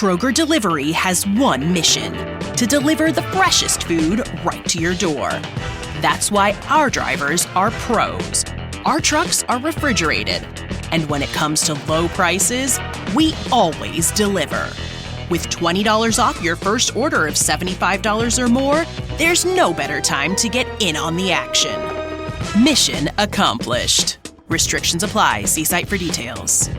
Kroger Delivery has one mission: to deliver the freshest food right to your door. That's why our drivers are pros. Our trucks are refrigerated. And when it comes to low prices, we always deliver. With $20 off your first order of $75 or more, there's no better time to get in on the action. Mission accomplished. Restrictions apply. See site for details.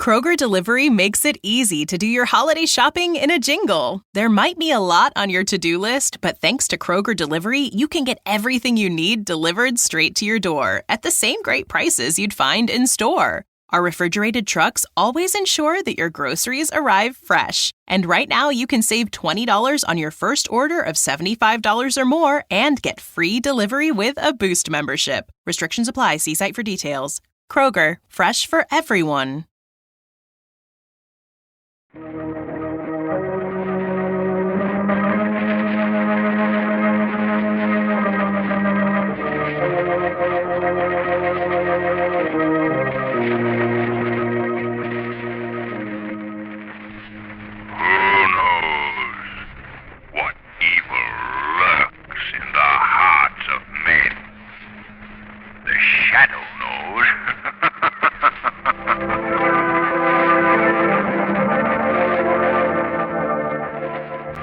Kroger Delivery makes it easy to do your holiday shopping in a jingle. There might be a lot on your to-do list, but thanks to Kroger Delivery, you can get everything you need delivered straight to your door at the same great prices you'd find in store. Our refrigerated trucks always ensure that your groceries arrive fresh. And right now, you can save $20 on your first order of $75 or more and get free delivery with a Boost membership. Restrictions apply. See site for details. Kroger, fresh for everyone.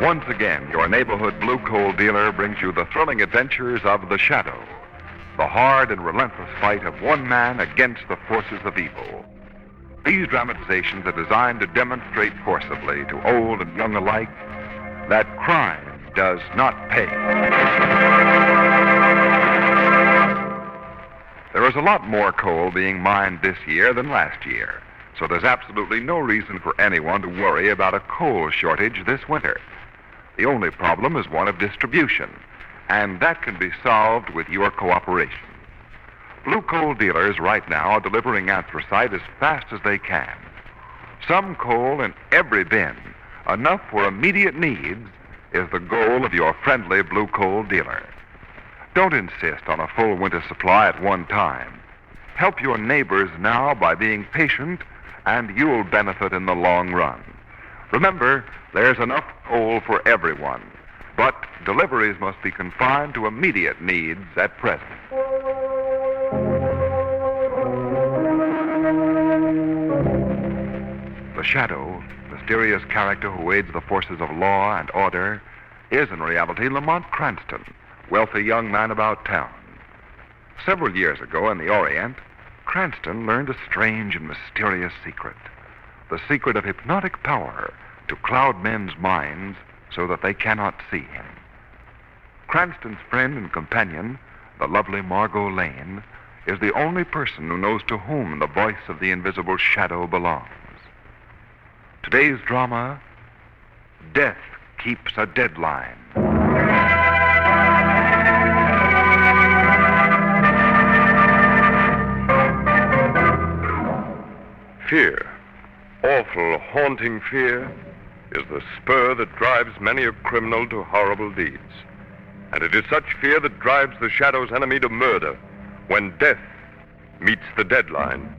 Once again, your neighborhood blue coal dealer brings you the thrilling adventures of The Shadow, the hard and relentless fight of one man against the forces of evil. These dramatizations are designed to demonstrate forcibly to old and young alike that crime does not pay. There is a lot more coal being mined this year than last year, so there's absolutely no reason for anyone to worry about a coal shortage this winter. The only problem is one of distribution, and that can be solved with your cooperation. Blue coal dealers right now are delivering anthracite as fast as they can. Some coal in every bin, enough for immediate needs, is the goal of your friendly blue coal dealer. Don't insist on a full winter supply at one time. Help your neighbors now by being patient, and you'll benefit in the long run. Remember, there's enough coal for everyone, but deliveries must be confined to immediate needs at present. The Shadow, mysterious character who aids the forces of law and order, is in reality Lamont Cranston, wealthy young man about town. Several years ago in the Orient, Cranston learned a strange and mysterious secret. The secret of hypnotic power to cloud men's minds so that they cannot see him. Cranston's friend and companion, the lovely Margot Lane, is the only person who knows to whom the voice of the invisible shadow belongs. Today's drama, Death Keeps a Deadline. Fear, awful, haunting fear, is the spur that drives many a criminal to horrible deeds. And it is such fear that drives the Shadow's enemy to murder when death meets the deadline.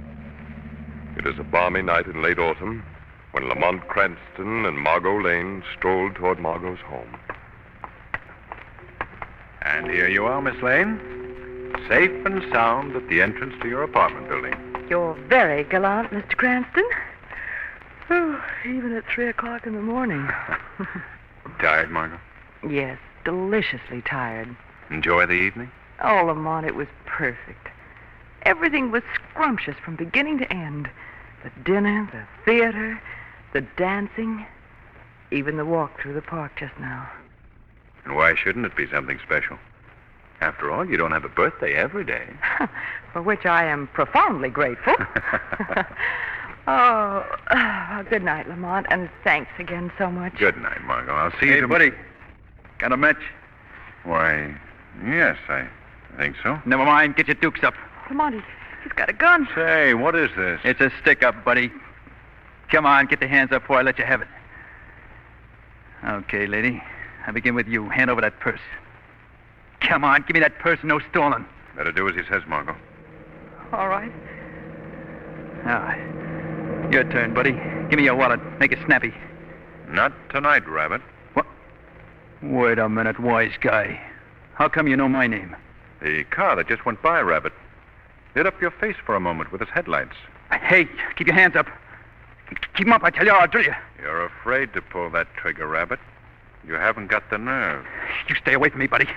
It is a balmy night in late autumn when Lamont Cranston and Margot Lane strolled toward Margot's home. And here you are, Miss Lane, safe and sound at the entrance to your apartment building. You're very gallant, Mr. Cranston. Oh, even at 3 o'clock in the morning. Tired, Margot? Yes, deliciously tired. Enjoy the evening? Oh, Lamont, it was perfect. Everything was scrumptious from beginning to end. The dinner, the theater, the dancing, even the walk through the park just now. And why shouldn't it be something special? After all, you don't have a birthday every day. For which I am profoundly grateful. Good night, Lamont, and thanks again so much. Good night, Margot. I'll see you Hey, buddy. Got a match? Why, yes, I think so. Never mind. Get your dukes up. Lamont, he's got a gun. Say, what is this? It's a stick-up, buddy. Come on, get the hands up before I let you have it. Okay, lady. I begin with you. Hand over that purse. Come on, give me that purse, no stolen. Better do as he says, Margot. All right. All right. Your turn, buddy. Give me your wallet. Make it snappy. Not tonight, Rabbit. What? Wait a minute, wise guy. How come you know my name? The car that just went by, Rabbit, lit up your face for a moment with its headlights. Hey, keep your hands up. Keep them up, I tell you, or I'll drill you. You're afraid to pull that trigger, Rabbit. You haven't got the nerve. You stay away from me, buddy.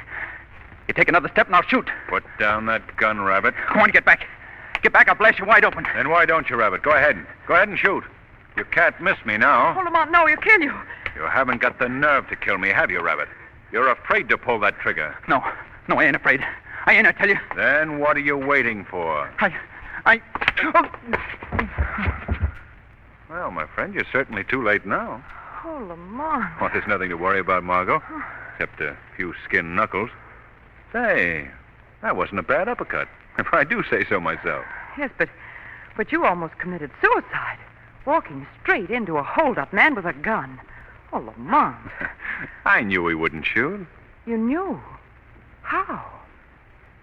You take another step and I'll shoot. Put down that gun, Rabbit. Come on, get back. Get back, I'll blast you wide open. Then why don't you, Rabbit? Go ahead. Go ahead and shoot. You can't miss me now. Hold him on. No, he'll kill you. You haven't got the nerve to kill me, have you, Rabbit? You're afraid to pull that trigger. No, I ain't afraid. I ain't, I tell you. Then what are you waiting for? I... Oh. Well, my friend, you're certainly too late now. Oh, Lamont. Well, there's nothing to worry about, Margot, except a few skin knuckles. Say, that wasn't a bad uppercut, if I do say so myself. Yes, but you almost committed suicide. Walking straight into a hold-up man with a gun. Oh, Lamont. I knew he wouldn't shoot. You knew? How?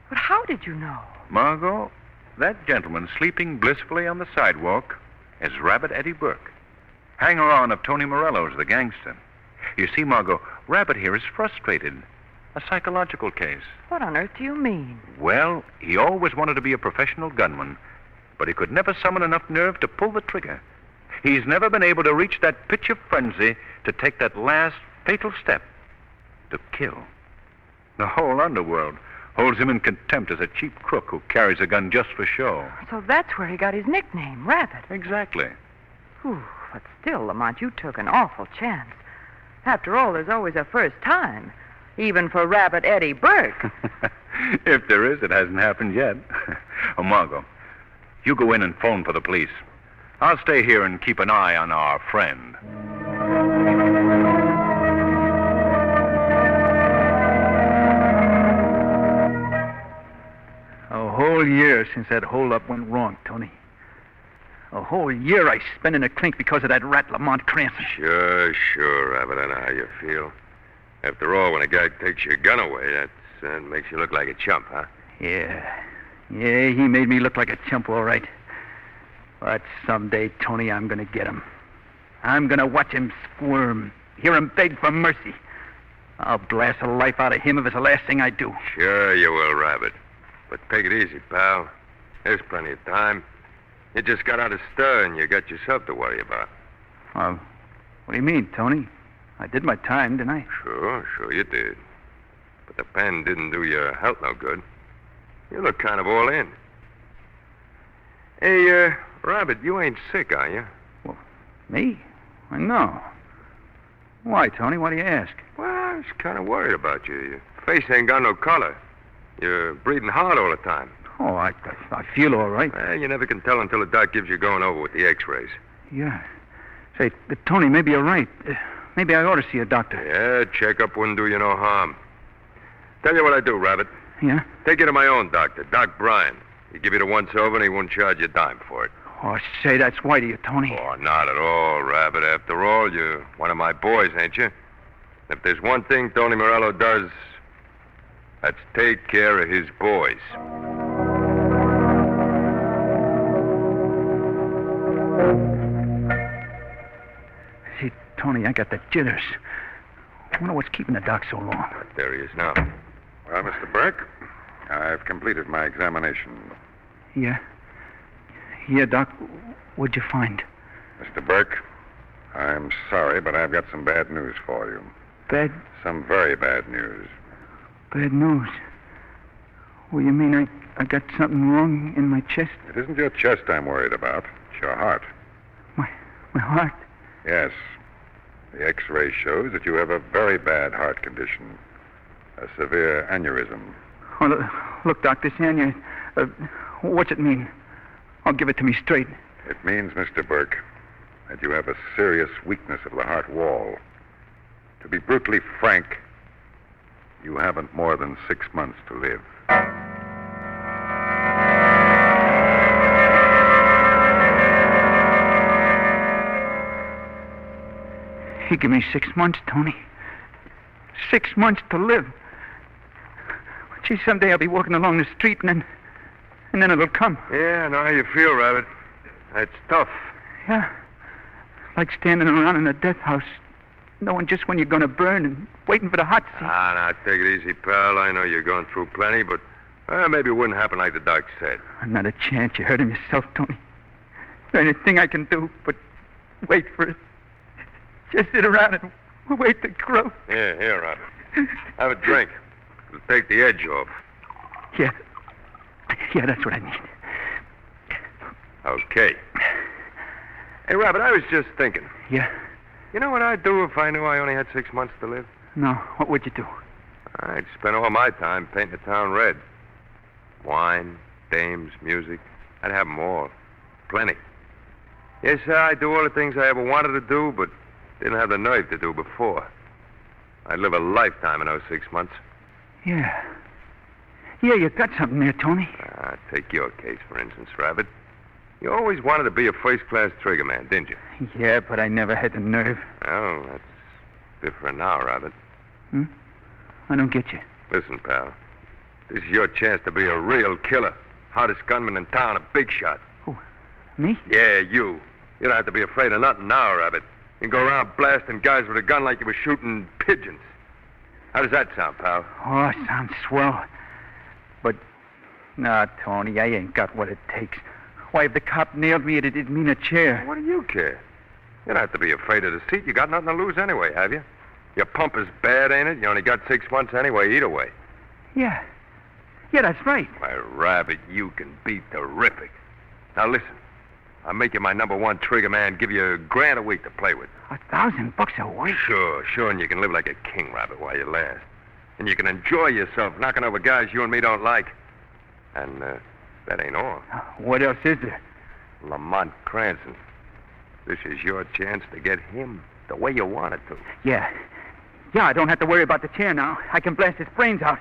But how did you know? Margot, that gentleman sleeping blissfully on the sidewalk is Rabbit Eddie Burke, hanger-on of Tony Morello's, the gangster. You see, Margot, Rabbit here is frustrated. A psychological case. What on earth do you mean? Well, he always wanted to be a professional gunman, but he could never summon enough nerve to pull the trigger. He's never been able to reach that pitch of frenzy to take that last fatal step, to kill. The whole underworld holds him in contempt as a cheap crook who carries a gun just for show. So that's where he got his nickname, Rabbit. Exactly. Whew, but still, Lamont, you took an awful chance. After all, there's always a first time. Even for Rabbit Eddie Burke. If there is, it hasn't happened yet. Oh, Margot, you go in and phone for the police. I'll stay here and keep an eye on our friend. A whole year since that hold-up went wrong, Tony. A whole year I spent in a clink because of that rat Lamont Cranston. Sure, Rabbit. I know how you feel. After all, when a guy takes your gun away, that makes you look like a chump, huh? Yeah, he made me look like a chump, all right. But someday, Tony, I'm going to get him. I'm going to watch him squirm, hear him beg for mercy. I'll blast the life out of him if it's the last thing I do. Sure you will, Rabbit. But take it easy, pal. There's plenty of time. You just got out of stir and you got yourself to worry about. What do you mean, Tony? I did my time, didn't I? Sure you did. But the pen didn't do your health no good. You look kind of all in. Hey, Rabbit, you ain't sick, are you? Well, me? No. Why, Tony? Why do you ask? Well, I was kind of worried about you. Your face ain't got no color. You're breathing hard all the time. Oh, I feel all right. Well, you never can tell until the doc gives you going over with the x-rays. Yeah. Say, Tony, maybe you're right. Maybe I ought to see a doctor. Yeah, checkup wouldn't do you no harm. Tell you what I do, Rabbit. Yeah? Take you to my own doctor, Doc Bryan. He'd give you the once-over and he won't charge you a dime for it. Oh, say, that's white of you, Tony. Oh, not at all, Rabbit. After all, you're one of my boys, ain't you? If there's one thing Tony Morello does, that's take care of his boys. See, Tony, I got the jitters. I wonder what's keeping the doc so long. There he is now. Well, Mr. Burke, I've completed my examination. Yeah? Yeah, Doc. What'd you find? Mr. Burke, I'm sorry, but I've got some bad news for you. Bad? Some very bad news. Bad news? Well, you mean I got something wrong in my chest? It isn't your chest I'm worried about. It's your heart. My heart? Yes. The X-ray shows that you have a very bad heart condition. A severe aneurysm. Oh, look, Doc, this aneurysm. What's it mean? I'll give it to me straight. It means, Mr. Burke, that you have a serious weakness of the heart wall. To be brutally frank, you haven't more than 6 months to live. You give me 6 months, Tony. 6 months to live. Gee, someday I'll be walking along the street and then it'll come. Yeah, I know how you feel, Rabbit. It's tough. Yeah. Like standing around in a death house, knowing just when you're going to burn and waiting for the hot seat. Now, take it easy, pal. I know you're going through plenty, but maybe it wouldn't happen like the doc said. Not a chance. You heard him yourself, Tony. There ain't a thing I can do but wait for it. Just sit around and wait to grow. Here, Robert. Have a drink. It'll take the edge off. Yeah. Yeah, that's what I need. Okay. Hey, Robert, I was just thinking. Yeah? You know what I'd do if I knew I only had 6 months to live? No. What would you do? I'd spend all my time painting the town red. Wine, dames, music. I'd have them all. Plenty. Yes, sir, I'd do all the things I ever wanted to do, but didn't have the nerve to do before. I'd live a lifetime in those 6 months. Yeah. Yeah, you got something there, Tony. Take your case, for instance, Rabbit. You always wanted to be a first-class triggerman, didn't you? Yeah, but I never had the nerve. Oh, that's different now, Rabbit. I don't get you. Listen, pal. This is your chance to be a real killer. Hottest gunman in town, a big shot. Who? Me? Yeah, you. You don't have to be afraid of nothing now, Rabbit. You can go around blasting guys with a gun like you were shooting pigeons. How does that sound, pal? Oh, sounds swell. But, nah, Tony, I ain't got what it takes. Why, if the cop nailed me, it'd mean a chair. What do you care? You don't have to be afraid of the seat. You got nothing to lose anyway, have you? Your pump is bad, ain't it? You only got 6 months anyway, either way. Yeah. Yeah, that's right. Why, Rabbit, you can be terrific. Now, listen. I'll make you my #1 trigger man, give you $1,000 a week to play with. $1,000 a week? Sure, and you can live like a king, Rabbit, while you last. And you can enjoy yourself knocking over guys you and me don't like. And, that ain't all. What else is there? Lamont Cranston. This is your chance to get him the way you wanted to. Yeah. Yeah, I don't have to worry about the chair now. I can blast his brains out.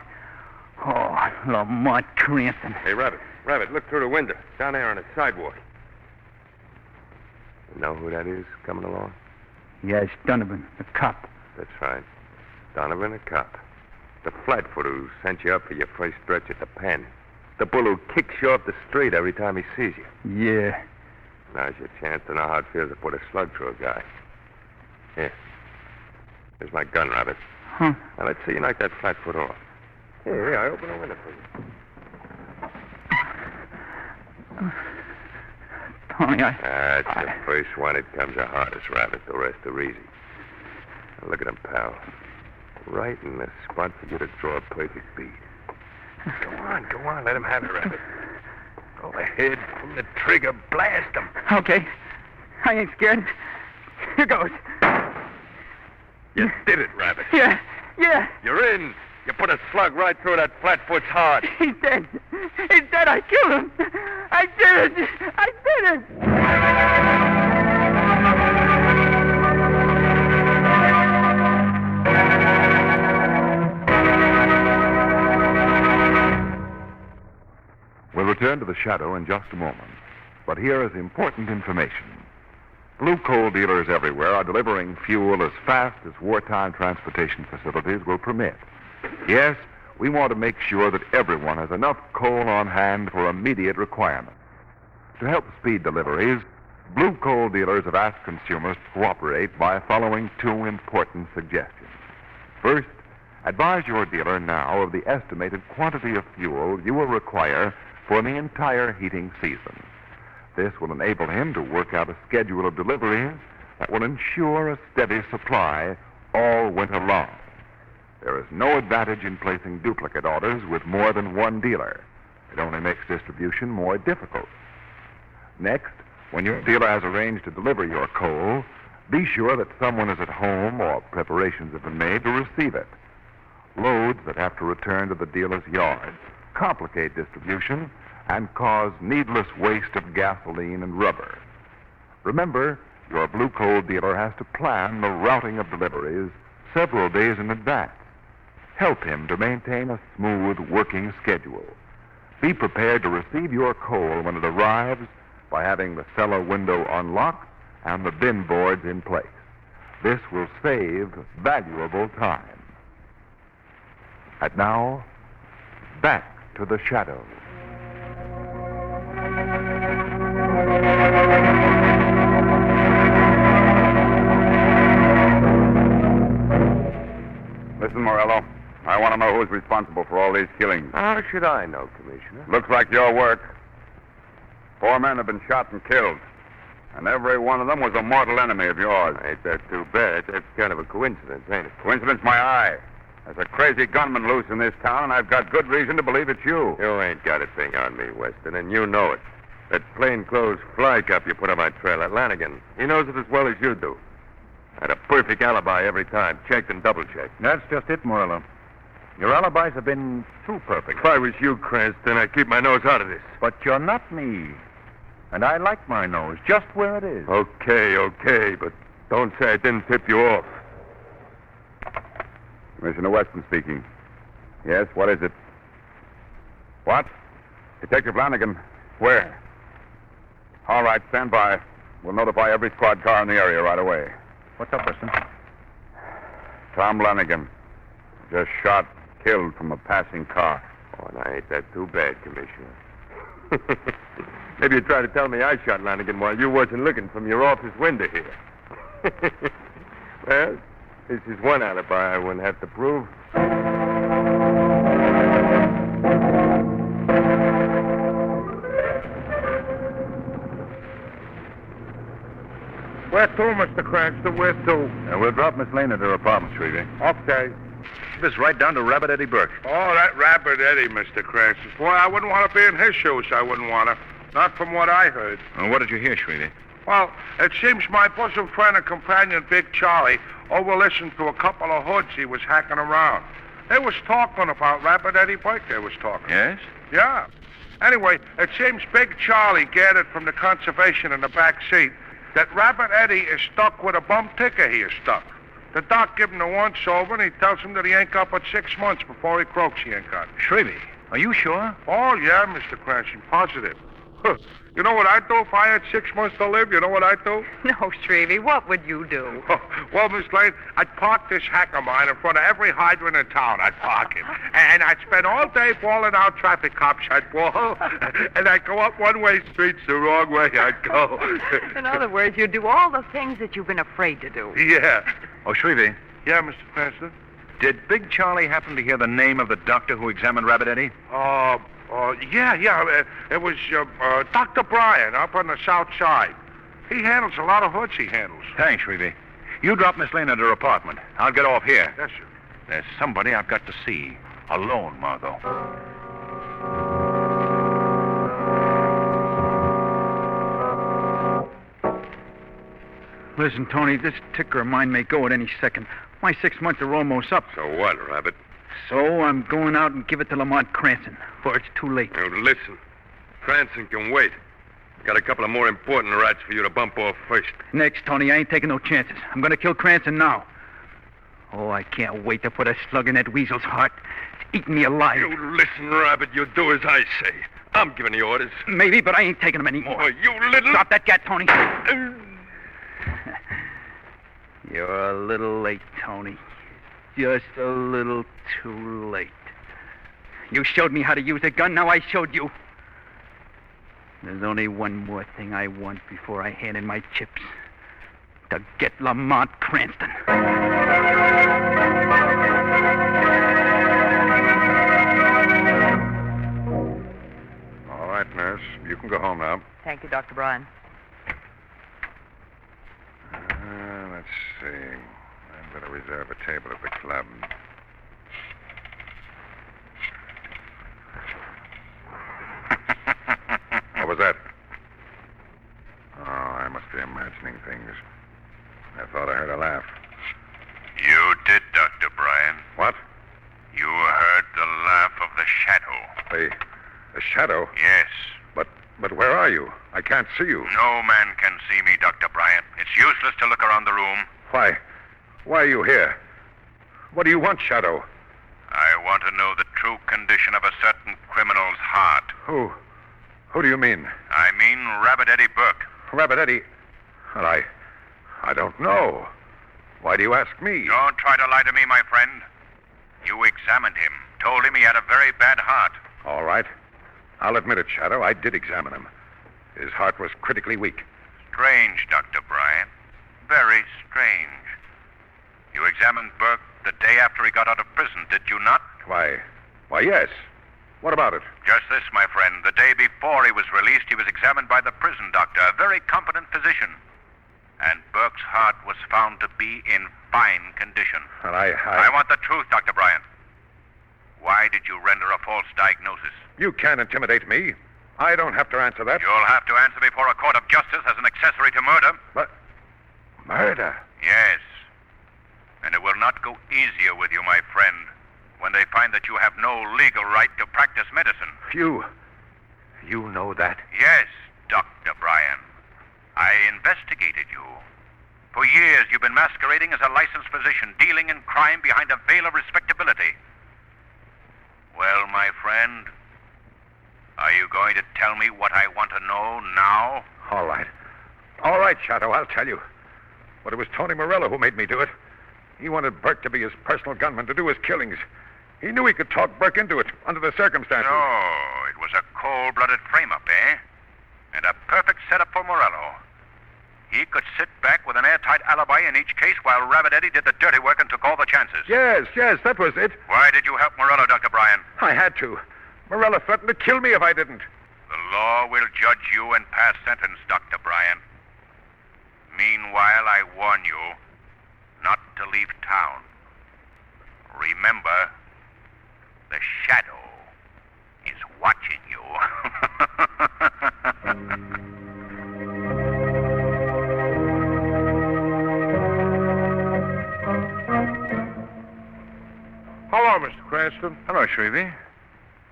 Oh, Lamont Cranston. Hey, Rabbit, look through the window. Down there on the sidewalk. You know who that is coming along? Yeah, it's Donovan, the cop. That's right. Donovan, a cop. The flatfoot who sent you up for your first stretch at the pen. The bull who kicks you off the street every time he sees you. Yeah. Now's your chance to know how it feels to put a slug through a guy. Here. Here's my gun, Rabbit. Huh? Now, let's see you knock that flatfoot off. Here, I open the window for you. Tony, That's the first one. It comes the hardest, Rabbit. The rest are easy. Now, look at him, pal. Right in the spot for you to draw a perfect bead. Go on. Let him have it, Rabbit. Go ahead. Pull the trigger. Blast him. Okay. I ain't scared. Here goes. You did it, Rabbit. Yeah. You're in. You put a slug right through that flatfoot's heart. He's dead. I killed him. I did it. We'll return to the shadow in just a moment. But here is important information. Blue coal dealers everywhere are delivering fuel as fast as wartime transportation facilities will permit. Yes, we want to make sure that everyone has enough coal on hand for immediate requirements. To help speed deliveries, blue coal dealers have asked consumers to cooperate by following 2 important suggestions. First, advise your dealer now of the estimated quantity of fuel you will require for the entire heating season. This will enable him to work out a schedule of deliveries that will ensure a steady supply all winter long. There is no advantage in placing duplicate orders with more than one dealer. It only makes distribution more difficult. Next, when your dealer has arranged to deliver your coal, be sure that someone is at home or preparations have been made to receive it. Loads that have to return to the dealer's yard complicate distribution and cause needless waste of gasoline and rubber. Remember, your blue coal dealer has to plan the routing of deliveries several days in advance. Help him to maintain a smooth working schedule. Be prepared to receive your coal when it arrives by having the cellar window unlocked and the bin boards in place. This will save valuable time. And now, back to the shadow. want to know who's responsible for all these killings. How should I know, Commissioner? Looks like your work. 4 men have been shot and killed. And every one of them was a mortal enemy of yours. Ain't that too bad? That's kind of a coincidence, ain't it? Coincidence, my eye. There's a crazy gunman loose in this town, and I've got good reason to believe it's you. You ain't got a thing on me, Weston, and you know it. That plainclothes fly cop you put on my trail at Lanigan, he knows it as well as you do. I had a perfect alibi every time, checked and double-checked. That's just it, Morello. Your alibis have been too perfect. If I was you, Cranston, I'd keep my nose out of this. But you're not me. And I like my nose just where it is. Okay, but don't say I didn't tip you off. Commissioner Weston speaking. Yes, what is it? What? Detective Lanigan. Where? All right, stand by. We'll notify every squad car in the area right away. What's up, Weston? Tom Lanigan. Just shot, killed from a passing car. Oh, now ain't that too bad, Commissioner? Maybe you try to tell me I shot Lanigan while you wasn't looking from your office window here. Well, this is one alibi I wouldn't have to prove. Where to, Mr. Cranston? Where to? We'll drop Miss Lane at her apartment, Shrevey. Okay. This right down to Rabbit Eddie Burke. Oh, that Rabbit Eddie, Mr. Cranston. Boy, I wouldn't want to be in his shoes. I wouldn't want to. Not from what I heard. What did you hear, Shrevey? Well, it seems my bosom friend and companion, Big Charlie, over-listened to a couple of hoods he was hacking around. They was talking about Rabbit Eddie Burke, they was talking. Yes? Yeah. Anyway, it seems Big Charlie gathered from the conservation in the back seat that Rabbit Eddie is stuck with a bum ticker he is stuck. The doc give him the once-over, and he tells him that he ain't got but 6 months before he croaks he ain't got. Shrevey, are you sure? Oh, yeah, Mr. Cranston, positive. Huh. You know what I'd do if I had 6 months to live? You know what I'd do? No, Shrevey, what would you do? Well, Miss Lane, I'd park this hack of mine in front of every hydrant in town. I'd park it. And I'd spend all day bawling out traffic cops. I'd bawl. And I'd go up one-way streets the wrong way I'd go. In other words, you'd do all the things that you've been afraid to do. Yeah. Oh, Shrevey, Yeah, Mr. Cranston? did Big Charlie happen to hear the name of the doctor who examined Rabbit Eddie? Yeah. It was Dr. Bryan up on the south side. He handles a lot of hoods, he handles. Thanks, Shrevey. You drop Miss Lane at her apartment. I'll get off here. Yes, sir. There's somebody I've got to see. Alone, Margot. Listen, Tony, this ticker of mine may go at any second. My 6 months are almost up. So what, Rabbit? So I'm going out and give it to Lamont Cranston, for it's too late. Now, listen. Cranston can wait. Got a couple of more important rats for you to bump off first. Next, Tony, I ain't taking no chances. I'm going to kill Cranston now. Oh, I can't wait to put a slug in that weasel's heart. It's eating me alive. You listen, Rabbit. You do as I say. I'm giving the orders. Maybe, but I ain't taking them anymore. Oh, you little... Drop that gat, Tony. You're a little late, Tony. Just a little too late. You showed me how to use a gun, now I showed you. There's only one more thing I want before I hand in my chips. To get Lamont Cranston. All right, nurse. You can go home now. Thank you, Dr. Bryan. Let's see. I'm going to reserve a table at the club. What was that? Oh, I must be imagining things. I thought I heard a laugh. You did, Dr. Bryan. What? You heard the laugh of the shadow. The shadow? Yes. But where are you? I can't see you. No man can see me, Dr. Bryan. It's useless to look around the room. Why are you here? What do you want, Shadow? I want to know the true condition of a certain criminal's heart. Who do you mean? I mean Rabbit Eddie Burke. Rabbit Eddie? Well, I don't know. Why do you ask me? Don't try to lie to me, my friend. You examined him, told him he had a very bad heart. All right. I'll admit it, Shadow. I did examine him. His heart was critically weak. Strange, Dr. Bryan. Very strange. You examined Burke the day after he got out of prison, did you not? Why, yes. What about it? Just this, my friend. The day before he was released, he was examined by the prison doctor, a very competent physician. And Burke's heart was found to be in fine condition. Well, I want the truth, Dr. Bryan. Why did you render a false diagnosis? You can't intimidate me. I don't have to answer that. You'll have to answer before a court of justice as an accessory to murder. But murder? Yes. And it will not go easier with you, my friend, when they find that you have no legal right to practice medicine. You know that? Yes, Dr. Bryan. I investigated you. For years, you've been masquerading as a licensed physician, dealing in crime behind a veil of respectability. Well, my friend, are you going to tell me what I want to know now? All right. All right, Shadow, I'll tell you. But it was Tony Morello who made me do it. He wanted Burke to be his personal gunman, to do his killings. He knew he could talk Burke into it, under the circumstances. Oh, it was a cold-blooded frame-up, eh? And a perfect setup for Morello. He could sit back with an airtight alibi in each case while Rabbit Eddie did the dirty work and took all the chances. Yes, that was it. Why did you help Morello, Dr. Bryan? I had to. Morello threatened to kill me if I didn't. The law will judge you and pass sentence, Dr. Bryan. Meanwhile, I warn you not to leave town. Remember, the Shadow is watching you. Hello, Mr. Cranston. Hello, Shrevey.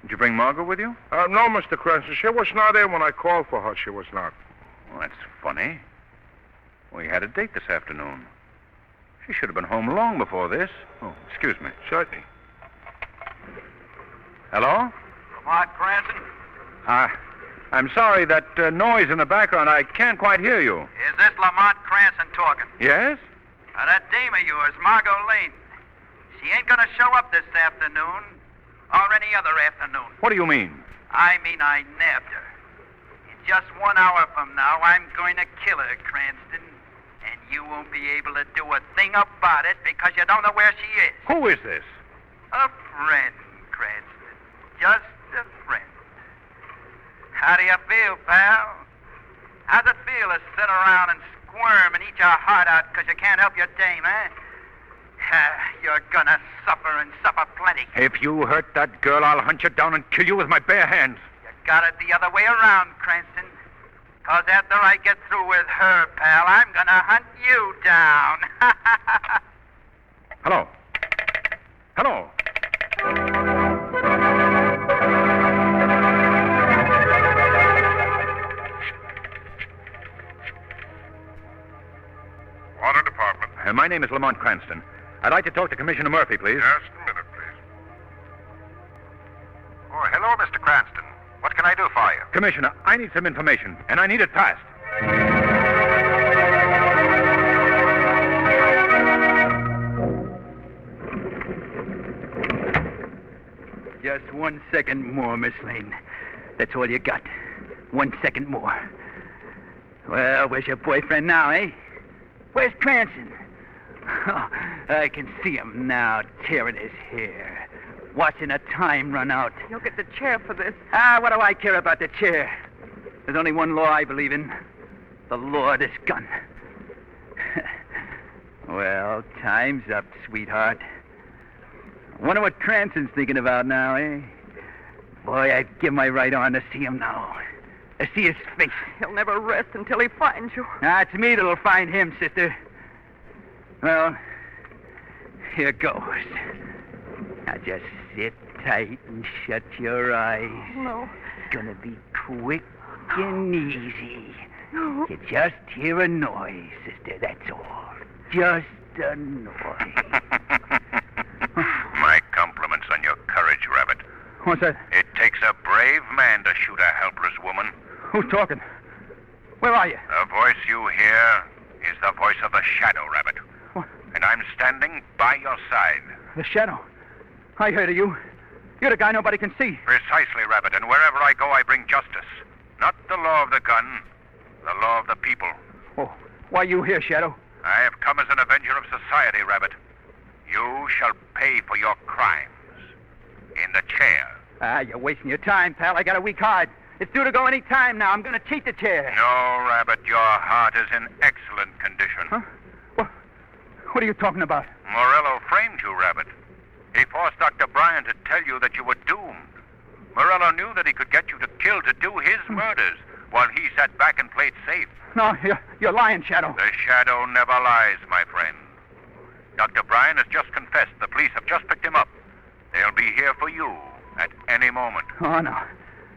Did you bring Margot with you? No, Mr. Cranston. She was not in when I called for her. She was not. Well, that's funny. We had a date this afternoon. She should have been home long before this. Oh, excuse me. Certainly. Hello? Lamont Cranston? I'm sorry, that noise in the background, I can't quite hear you. Is this Lamont Cranston talking? Yes? That dame of yours, Margot Lane. She ain't gonna show up this afternoon or any other afternoon. What do you mean? I mean, I nabbed her. In just 1 hour from now, I'm going to kill her, Cranston. And you won't be able to do a thing about it because you don't know where she is. Who is this? A friend, Cranston. Just a friend. How do you feel, pal? How's it feel to sit around and squirm and eat your heart out because you can't help your dame, eh? You're gonna suffer and suffer plenty. If you hurt that girl, I'll hunt you down and kill you with my bare hands. You got it the other way around, Cranston. Because after I get through with her, pal, I'm gonna hunt you down. Hello? Hello? Water Department. My name is Lamont Cranston. I'd like to talk to Commissioner Murphy, please. Just a minute, please. Oh, hello, Mr. Cranston. What can I do for you? Commissioner, I need some information, and I need it fast. Just 1 second more, Miss Lane. That's all you got. 1 second more. Well, where's your boyfriend now, eh? Where's Cranston? Oh, I can see him now, tearing his hair, watching the time run out. You'll get the chair for this. What do I care about the chair? There's only one law I believe in. The law of this gun. Well, time's up, sweetheart. Wonder what Cranston's thinking about now, eh? Boy, I'd give my right arm to see him now. To see his face. He'll never rest until he finds you. It's me that'll find him, sister. Well, here goes. Now just sit tight and shut your eyes. No. It's gonna be quick and easy. No. You just hear a noise, sister, that's all. Just a noise. My compliments on your courage, Rabbit. What's that? It takes a brave man to shoot a helpless woman. Who's talking? Where are you? The voice you hear is the voice of the Shadow, Rabbit. What? And I'm standing by your side. The Shadow. I heard of you. You're the guy nobody can see. Precisely, Rabbit. And wherever I go, I bring justice. Not the law of the gun, the law of the people. Oh, why you here, Shadow? I have come as an avenger of society, Rabbit. You shall pay for your crimes. In the chair. You're wasting your time, pal. I got a weak heart. It's due to go any time now. I'm going to cheat the chair. No, Rabbit, your heart is in excellent condition. Huh? What are you talking about? Morello framed you, Rabbit. He forced Dr. Bryan to tell you that you were doomed. Morello knew that he could get you to kill to do his murders, while he sat back and played safe. No, you're lying, Shadow. The Shadow never lies, my friend. Dr. Bryan has just confessed. The police have just picked him up. They'll be here for you at any moment. Oh, no.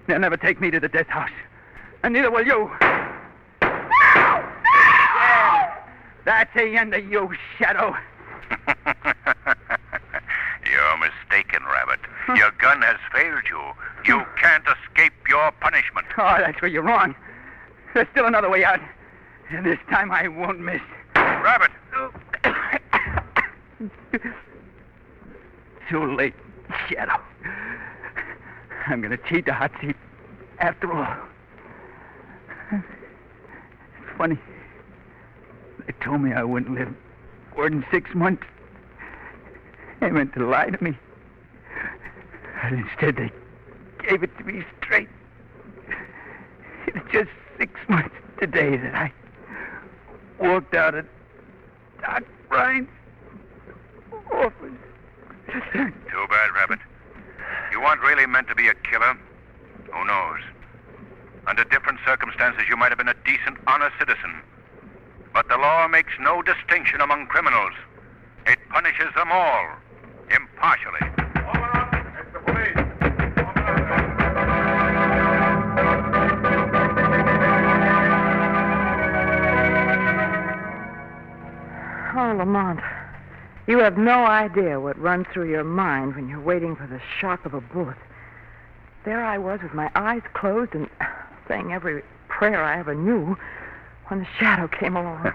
They'll never take me to the death house. And neither will you. That's the end of you, Shadow. You're mistaken, Rabbit. Your gun has failed you. You can't escape your punishment. Oh, that's where you're wrong. There's still another way out. And this time I won't miss. Rabbit! Too late, Shadow. I'm going to cheat the hot seat after all. It's funny. They told me I wouldn't live more than 6 months. They meant to lie to me. But instead, they gave it to me straight. It's just 6 months today that I walked out of Doc Bryan's office. Too bad, Rabbit. You weren't really meant to be a killer. Who knows? Under different circumstances, you might have been a decent, honest citizen. But the law makes no distinction among criminals. It punishes them all, impartially. It's the police. Oh, Lamont, you have no idea what runs through your mind when you're waiting for the shock of a bullet. There I was with my eyes closed and saying every prayer I ever knew when the Shadow came along.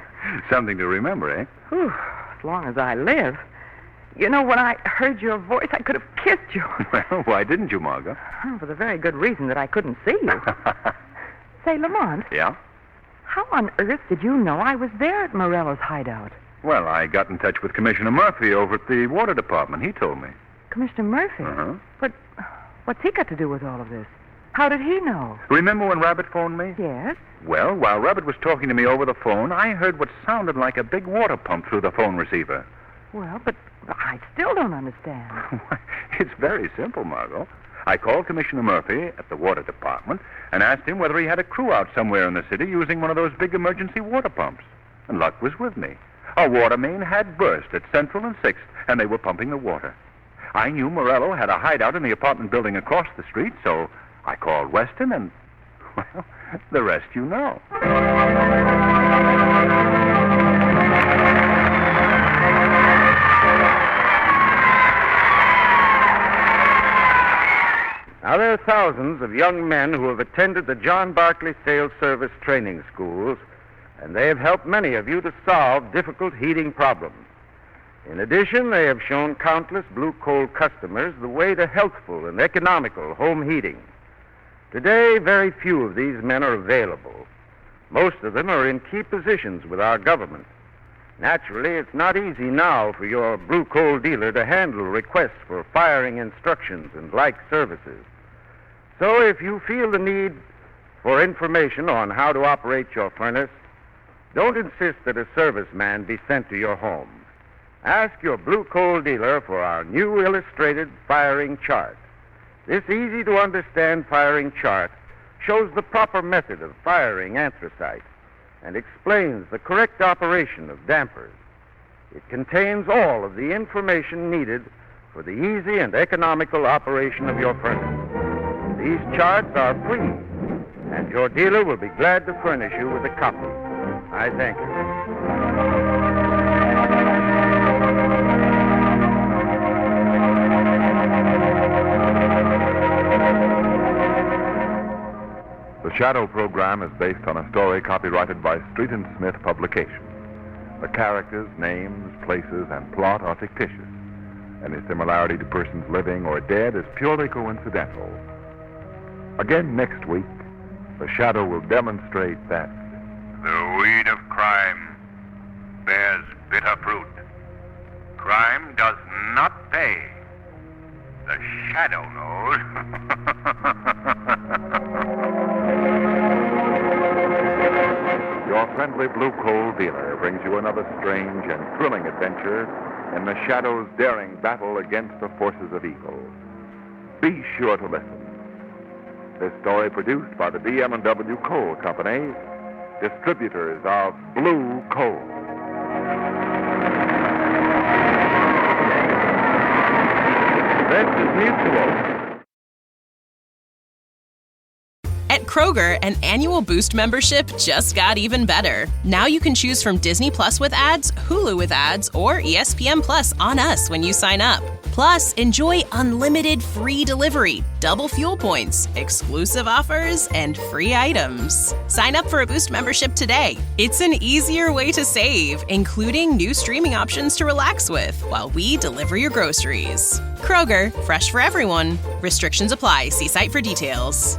Something to remember, eh? Whew, as long as I live. You know, when I heard your voice, I could have kissed you. Well, why didn't you, Margot? For the very good reason that I couldn't see you. Say, Lamont. Yeah? How on earth did you know I was there at Morello's hideout? Well, I got in touch with Commissioner Murphy over at the water department. He told me. Commissioner Murphy? Uh-huh. But what's he got to do with all of this? How did he know? Remember when Rabbit phoned me? Yes. Well, while Rabbit was talking to me over the phone, I heard what sounded like a big water pump through the phone receiver. Well, but I still don't understand. It's very simple, Margot. I called Commissioner Murphy at the water department and asked him whether he had a crew out somewhere in the city using one of those big emergency water pumps. And luck was with me. A water main had burst at Central and 6th, and they were pumping the water. I knew Morello had a hideout in the apartment building across the street, so I called Weston, and, well, the rest you know. Now, there are thousands of young men who have attended the John Barclay Sales Service training schools, and they have helped many of you to solve difficult heating problems. In addition, they have shown countless blue coal customers the way to healthful and economical home heating. Today, very few of these men are available. Most of them are in key positions with our government. Naturally, it's not easy now for your blue coal dealer to handle requests for firing instructions and like services. So if you feel the need for information on how to operate your furnace, don't insist that a serviceman be sent to your home. Ask your blue coal dealer for our new illustrated firing chart. This easy-to-understand firing chart shows the proper method of firing anthracite and explains the correct operation of dampers. It contains all of the information needed for the easy and economical operation of your furnace. These charts are free, and your dealer will be glad to furnish you with a copy. I thank you. The Shadow program is based on a story copyrighted by Street and Smith Publications. The characters, names, places, and plot are fictitious. Any similarity to persons living or dead is purely coincidental. Again next week, The Shadow will demonstrate that The weed of crime bears bitter fruit. Crime does not pay. The shadow knows. Your friendly blue coal dealer brings you another strange and thrilling adventure in the Shadow's daring battle against the forces of evil. Be sure to listen. This story produced by the BM&W Coal Company, distributors of Blue Coal. This is Mutual. At Kroger, an annual Boost membership just got even better. Now you can choose from Disney Plus with ads, Hulu with ads, or ESPN Plus on us when you sign up. Plus, enjoy unlimited free delivery, double fuel points, exclusive offers, and free items. Sign up for a Boost membership today. It's an easier way to save, including new streaming options to relax with while we deliver your groceries. Kroger, fresh for everyone. Restrictions apply. See site for details.